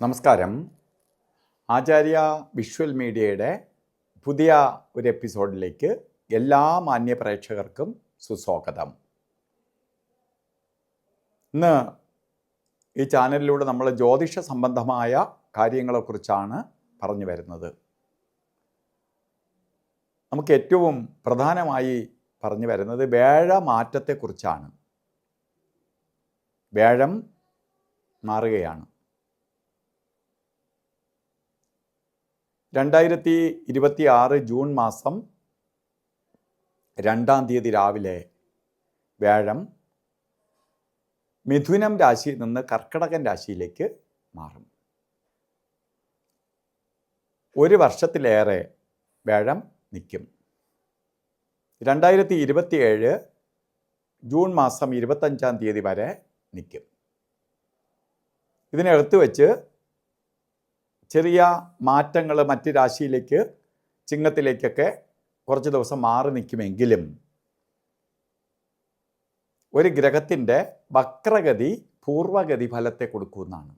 നമസ്കാരം. ആചാര്യ വിഷ്വൽ മീഡിയയുടെ പുതിയ ഒരു എപ്പിസോഡിലേക്ക് എല്ലാ മാന്യ പ്രേക്ഷകർക്കും സുസ്വാഗതം. ഇന്ന് ഈ ചാനലിലൂടെ നമ്മൾ ജ്യോതിഷ സംബന്ധമായ കാര്യങ്ങളെക്കുറിച്ചാണ് പറഞ്ഞു വരുന്നത്. നമുക്ക് ഏറ്റവും പ്രധാനമായി പറഞ്ഞു വരുന്നത് വ്യാഴമാറ്റത്തെക്കുറിച്ചാണ്. വ്യാഴം മാറുകയാണ്. 2026 ജൂൺ മാസം 2-ാം തീയതി രാവിലെ വ്യാഴം മിഥുനം രാശിയിൽ നിന്ന് കർക്കിടകൻ രാശിയിലേക്ക് മാറും. ഒരു വർഷത്തിലേറെ വ്യാഴം നിൽക്കും. 2027 ജൂൺ മാസം 25-ാം തീയതി വരെ നിൽക്കും. ഇതിനകത്ത് വെച്ച് ചെറിയ മാറ്റങ്ങൾ മറ്റ് രാശിയിലേക്ക്, ചിങ്ങത്തിലേക്കൊക്കെ കുറച്ച് ദിവസം മാറി നിൽക്കുമെങ്കിലും ഒരു ഗ്രഹത്തിൻ്റെ വക്രഗതി പൂർവഗതി ഫലത്തെ കൊടുക്കുമെന്നാണ്.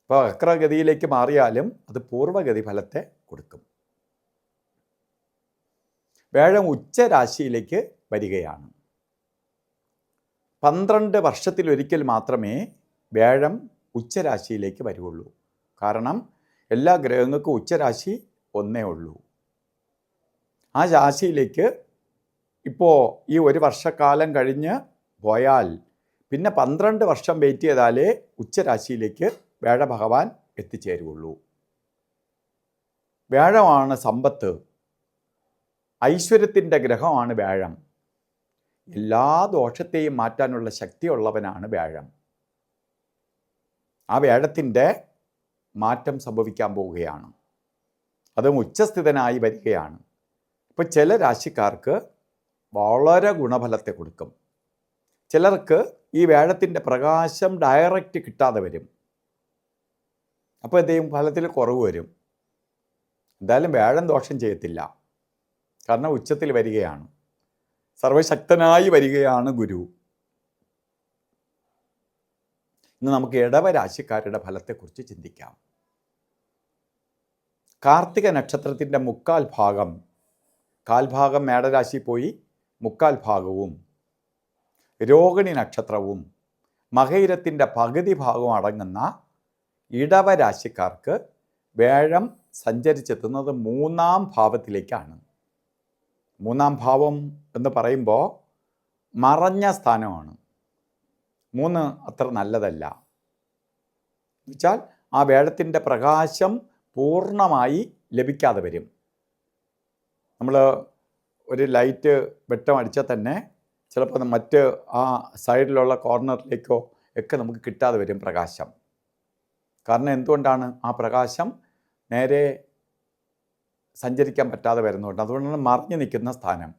അപ്പോൾ വക്രഗതിയിലേക്ക് മാറിയാലും അത് പൂർവഗതി ഫലത്തെ കൊടുക്കും. വ്യാഴം ഉച്ചരാശിയിലേക്ക് വരികയാണ്. 12 വർഷത്തിലൊരിക്കൽ മാത്രമേ വ്യാഴം ഉച്ചരാശിയിലേക്ക് വരുള്ളൂ. കാരണം എല്ലാ ഗ്രഹങ്ങൾക്കും ഉച്ചരാശി ഒന്നേ ഉള്ളൂ. ആ രാശിയിലേക്ക് ഇപ്പോൾ ഈ ഒരു വർഷക്കാലം കഴിഞ്ഞ് പോയാൽ പിന്നെ 12 വർഷം വെയിറ്റ് ചെയ്താലേ ഉച്ചരാശിയിലേക്ക് വ്യാഴഭഗവാൻ എത്തിച്ചേരുള്ളൂ. വ്യാഴമാണ് സമ്പത്ത്, ഐശ്വര്യത്തിൻ്റെ ഗ്രഹമാണ് വ്യാഴം. എല്ലാ ദോഷത്തെയും മാറ്റാനുള്ള ശക്തിയുള്ളവനാണ് വ്യാഴം. ആ വ്യാഴത്തിൻ്റെ മാറ്റം സംഭവിക്കാൻ പോവുകയാണ്. അതും ഉച്ചസ്ഥിതനായി വരികയാണ്. ഇപ്പോൾ ചില രാശിക്കാർക്ക് വളരെ ഗുണഫലത്തെ കൊടുക്കും. ചിലർക്ക് ഈ വ്യാഴത്തിൻ്റെ പ്രകാശം ഡയറക്റ്റ് കിട്ടാതെ വരും. അപ്പോൾ എന്തെങ്കിലും ഫലത്തിൽ കുറവ് വരും. എന്തായാലും വ്യാഴം ദോഷം ചെയ്യത്തില്ല. കാരണം ഉച്ചത്തിൽ വരികയാണ്, സർവശക്തനായി വരികയാണ് ഗുരു. ഇന്ന് നമുക്ക് ഇടവ രാശിക്കാരുടെ ഫലത്തെക്കുറിച്ച് ചിന്തിക്കാം. കാർത്തിക നക്ഷത്രത്തിൻ്റെ കാൽഭാഗം മേടരാശി പോയി, മുക്കാൽ ഭാഗവും രോഹിണി നക്ഷത്രവും മകയിരത്തിൻ്റെ പകുതി ഭാഗവും അടങ്ങുന്ന ഇടവ രാശിക്കാർക്ക് വ്യാഴം സഞ്ചരിച്ചെത്തുന്നത് 3-ാം ഭാവത്തിലേക്കാണ്. 3-ാം ഭാവം എന്ന് പറയുമ്പോൾ മറഞ്ഞ സ്ഥാനമാണ്. 3 അത്ര നല്ലതല്ല. എന്നുവെച്ചാൽ ആ വ്യാഴത്തിൻ്റെ പ്രകാശം പൂർണ്ണമായി ലഭിക്കാതെ വരും. നമ്മൾ ഒരു ലൈറ്റ് വെട്ടം അടിച്ചാൽ തന്നെ ചിലപ്പോൾ മറ്റ് ആ സൈഡിലുള്ള കോർണറിലേക്കോ ഒക്കെ നമുക്ക് കിട്ടാതെ വരും പ്രകാശം. കാരണം എന്തുകൊണ്ടാണ്? ആ പ്രകാശം നേരെ സഞ്ചരിക്കാൻ പറ്റാതെ വരുന്നതുകൊണ്ട്. അതുകൊണ്ടാണ് മറഞ്ഞു നിൽക്കുന്ന സ്ഥാനം.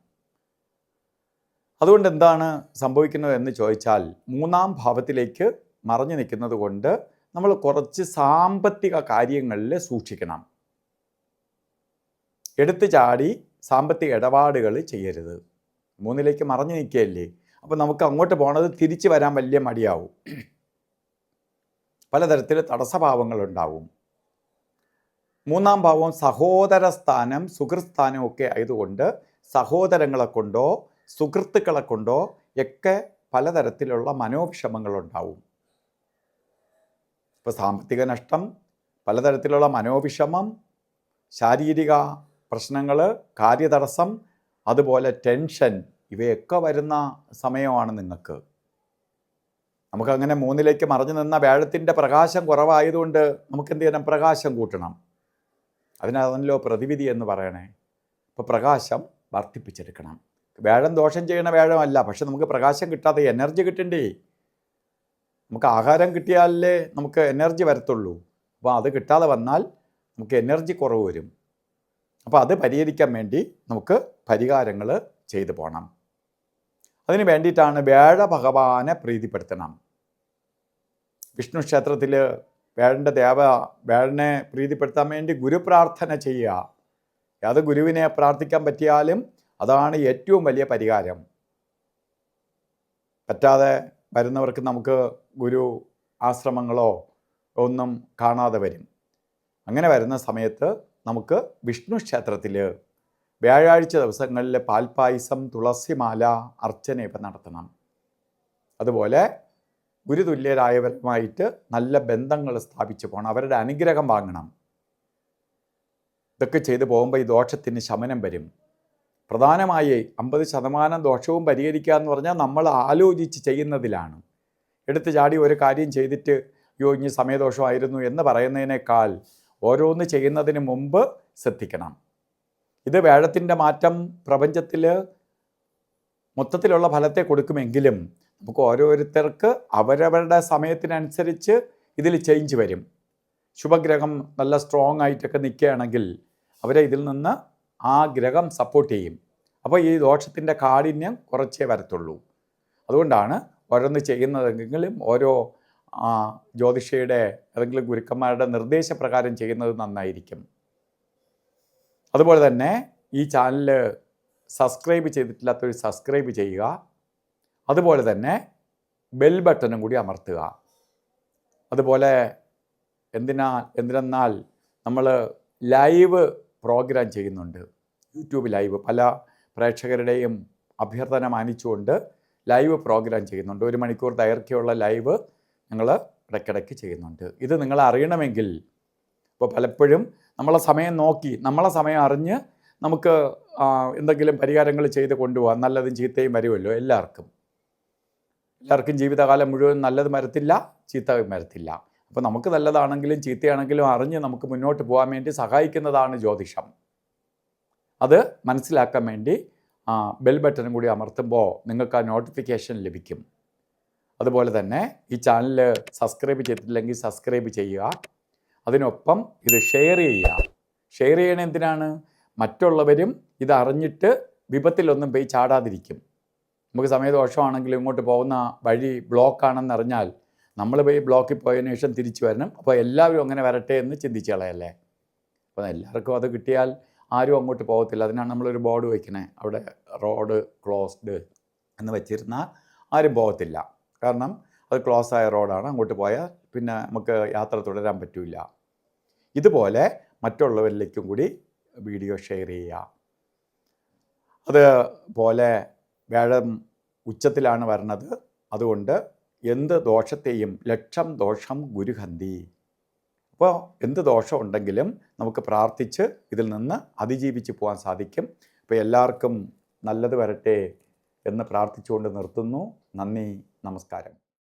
അതുകൊണ്ട് എന്താണ് സംഭവിക്കുന്നത് എന്ന് ചോദിച്ചാൽ, 3-ാം ഭാവത്തിലേക്ക് മറഞ്ഞു നിൽക്കുന്നത് കൊണ്ട് നമ്മൾ കുറച്ച് സാമ്പത്തിക കാര്യങ്ങളിൽ സൂക്ഷിക്കണം. എടുത്തു ചാടി സാമ്പത്തിക ഇടപാടുകൾ ചെയ്യരുത്. 3-ലേക്ക് മറഞ്ഞു നിൽക്കുകയല്ലേ. അപ്പോൾ നമുക്ക് അങ്ങോട്ട് പോണത് തിരിച്ചു വരാൻ വലിയ മടിയാവും. പലതരത്തിൽ തടസ്സഭാവങ്ങളുണ്ടാവും. 3-ാം ഭാവം സഹോദര സ്ഥാനം, സുഹൃസ്ഥാനം ഒക്കെ ആയതുകൊണ്ട് സഹോദരങ്ങളെ കൊണ്ടോ സുഹൃത്തുക്കളെ കൊണ്ടോ ഒക്കെ പലതരത്തിലുള്ള മനോവിഷമങ്ങളുണ്ടാവും. ഇപ്പോൾ സാമ്പത്തിക നഷ്ടം, പലതരത്തിലുള്ള മനോവിഷമം, ശാരീരിക പ്രശ്നങ്ങൾ, കാര്യതടസ്സം, അതുപോലെ ടെൻഷൻ, ഇവയൊക്കെ വരുന്ന സമയമാണ് നിങ്ങൾക്ക്. നമുക്കങ്ങനെ 3-ലേക്ക് മറഞ്ഞു നിന്ന വ്യാഴത്തിൻ്റെ പ്രകാശം കുറവായതുകൊണ്ട് നമുക്ക് എന്ത് ചെയ്യണം? പ്രകാശം കൂട്ടണം. അതിനാണല്ലോ പ്രതിവിധി എന്ന് പറയണേ. ഇപ്പോൾ പ്രകാശം വർദ്ധിപ്പിച്ചെടുക്കണം. വ്യാഴം ദോഷം ചെയ്യണ വ്യാഴമല്ല, പക്ഷെ നമുക്ക് പ്രകാശം കിട്ടാതെ എനർജി കിട്ടണ്ടേ. നമുക്ക് ആഹാരം കിട്ടിയാലേ നമുക്ക് എനർജി വരത്തുള്ളൂ. അപ്പോൾ അത് കിട്ടാതെ വന്നാൽ നമുക്ക് എനർജി കുറവ് വരും. അപ്പോൾ അത് പരിഹരിക്കാൻ വേണ്ടി നമുക്ക് പരിഹാരങ്ങൾ ചെയ്തു പോകണം. അതിന് വേണ്ടിയിട്ടാണ് വ്യാഴഭഗവാനെ പ്രീതിപ്പെടുത്തണം. വിഷ്ണു ക്ഷേത്രത്തിൽ വ്യാഴനെ പ്രീതിപ്പെടുത്താൻ വേണ്ടി ഗുരുപ്രാർത്ഥന ചെയ്യുക. അത് ഗുരുവിനെ പ്രാർത്ഥിക്കാൻ പറ്റിയാലും അതാണ് ഏറ്റവും വലിയ പരിഹാരം. പറ്റാതെ വരുന്നവർക്ക് നമുക്ക് ഗുരു ആശ്രമങ്ങളോ ഒന്നും കാണാതെ വരും. അങ്ങനെ വരുന്ന സമയത്ത് നമുക്ക് വിഷ്ണു ക്ഷേത്രത്തിൽ വ്യാഴാഴ്ച ദിവസങ്ങളിൽ പാൽപ്പായസം, തുളസിമാല, അർച്ചനയൊക്കെ നടത്തണം. അതുപോലെ ഗുരുതുല്യരായവരുമായിട്ട് നല്ല ബന്ധങ്ങൾ സ്ഥാപിച്ചു പോകണം, അവരുടെ അനുഗ്രഹം വാങ്ങണം. ഇതൊക്കെ ചെയ്തു പോകുമ്പോൾ ഈ ദോഷത്തിന് ശമനം വരും. പ്രധാനമായി 50% ദോഷവും പരിഹരിക്കുക എന്ന് പറഞ്ഞാൽ നമ്മൾ ആലോചിച്ച് ചെയ്യുന്നതിലാണ്. എടുത്തു ചാടി ഒരു കാര്യം ചെയ്തിട്ട് യോ ഇനി സമയദോഷമായിരുന്നു എന്ന് പറയുന്നതിനേക്കാൾ ഓരോന്ന് ചെയ്യുന്നതിന് മുമ്പ് ശ്രദ്ധിക്കണം. ഇത് വ്യാഴത്തിൻ്റെ മാറ്റം പ്രപഞ്ചത്തിൽ മൊത്തത്തിലുള്ള ഫലത്തെ കൊടുക്കുമെങ്കിലും നമുക്ക് ഓരോരുത്തർക്ക് അവരവരുടെ സമയത്തിനനുസരിച്ച് ഇതിൽ ചേഞ്ച് വരും. ശുഭഗ്രഹം നല്ല സ്ട്രോങ് ആയിട്ടൊക്കെ നിൽക്കുകയാണെങ്കിൽ അവരെ ഇതിൽ നിന്ന് ആ ഗ്രഹം സപ്പോർട്ട് ചെയ്യും. അപ്പോൾ ഈ ദോഷത്തിൻ്റെ കാഠിന്യം കുറച്ചേ വരത്തുള്ളൂ. അതുകൊണ്ടാണ് ഓരോന്ന് ചെയ്യുന്നതെങ്കിലും ഓരോ ജ്യോതിഷയുടെ ഏതെങ്കിലും ഗുരുക്കന്മാരുടെ നിർദ്ദേശപ്രകാരം ചെയ്യുന്നത് നന്നായിരിക്കും. അതുപോലെ തന്നെ ഈ ചാനൽ സബ്സ്ക്രൈബ് ചെയ്തിട്ടില്ലാത്തവർ സബ്സ്ക്രൈബ് ചെയ്യുക. അതുപോലെ തന്നെ ബെൽ ബട്ടണും കൂടി അമർത്തുക. അതുപോലെ എന്തിനെന്നാൽ നമ്മൾ ലൈവ് പ്രോഗ്രാം ചെയ്യുന്നുണ്ട്, യൂട്യൂബ് ലൈവ്. പല പ്രേക്ഷകരുടെയും അഭ്യർത്ഥന മാനിച്ചുകൊണ്ട് ലൈവ് പ്രോഗ്രാം ചെയ്യുന്നുണ്ട്. 1 മണിക്കൂർ ദൈർഘ്യമുള്ള ലൈവ് ഞങ്ങൾ ഇടയ്ക്കിടയ്ക്ക് ചെയ്യുന്നുണ്ട്. ഇത് നിങ്ങൾ അറിയണമെങ്കിൽ ഇപ്പോൾ പലപ്പോഴും നമ്മളെ സമയം നോക്കി, നമ്മളെ സമയം അറിഞ്ഞ് നമുക്ക് എന്തെങ്കിലും പരിഹാരങ്ങൾ ചെയ്ത് കൊണ്ടുപോകാം. നല്ലതും ചീത്തയും വരുമല്ലോ എല്ലാവർക്കും ജീവിതകാലം മുഴുവൻ നല്ലത് വരത്തില്ല, ചീത്ത വരത്തില്ല. അപ്പോൾ നമുക്ക് നല്ലതാണെങ്കിലും ചീത്തയാണെങ്കിലും അറിഞ്ഞ് നമുക്ക് മുന്നോട്ട് പോകാൻ വേണ്ടി സഹായിക്കുന്നതാണ് ജ്യോതിഷം. അത് മനസ്സിലാക്കാൻ വേണ്ടി ബെൽ ബട്ടണും കൂടി അമർത്തുമ്പോൾ നിങ്ങൾക്ക് ആ നോട്ടിഫിക്കേഷൻ ലഭിക്കും. അതുപോലെ തന്നെ ഈ ചാനൽ സബ്സ്ക്രൈബ് ചെയ്തിട്ടില്ലെങ്കിൽ സബ്സ്ക്രൈബ് ചെയ്യുക. അതിനൊപ്പം ഇത് ഷെയർ ചെയ്യുക. ഷെയർ ചെയ്യണ എന്തിനാണ്? മറ്റുള്ളവരും ഇത് അറിഞ്ഞിട്ട് വിപത്തിലൊന്നും പോയി ചാടാതിരിക്കും. നമുക്ക് സമയദോഷമാണെങ്കിലും ഇങ്ങോട്ട് പോകുന്ന വഴി ബ്ലോക്കാണെന്നറിഞ്ഞാൽ നമ്മൾ പോയി ബ്ലോക്കിൽ പോയതിനു ശേഷം തിരിച്ചു വരണം. അപ്പോൾ എല്ലാവരും അങ്ങനെ വരട്ടെ എന്ന് ചിന്തിച്ച് കളയല്ലേ. അപ്പോൾ എല്ലാവർക്കും അത് കിട്ടിയാൽ ആരും അങ്ങോട്ട് പോകത്തില്ല. അതിനാണ് നമ്മളൊരു ബോർഡ് വയ്ക്കണേ, അവിടെ റോഡ് ക്ലോസ്ഡ് എന്ന് വെച്ചിരുന്നാൽ ആരും പോകത്തില്ല. കാരണം അത് ക്ലോസ് ആയ റോഡാണ്, അങ്ങോട്ട് പോയാൽ പിന്നെ നമുക്ക് യാത്ര തുടരാൻ പറ്റില്ല. ഇതുപോലെ മറ്റുള്ളവരിലേക്കും കൂടി വീഡിയോ ഷെയർ ചെയ്യുക. അതുപോലെ വ്യാഴം ഉച്ചത്തിലാണ് വരണത്. അതുകൊണ്ട് എന്ത് ദോഷത്തെയും ലക്ഷം ദോഷം ഗുരുഹന്തി. അപ്പോൾ എന്ത് ദോഷം ഉണ്ടെങ്കിലും നമുക്ക് പ്രാർത്ഥിച്ച് ഇതിൽ നിന്ന് അതിജീവിച്ച് പോകാൻ സാധിക്കും. അപ്പോൾ എല്ലാവർക്കും നല്ലത് വരട്ടെ എന്ന് പ്രാർത്ഥിച്ചുകൊണ്ട് നിർത്തുന്നു. നന്ദി, നമസ്കാരം.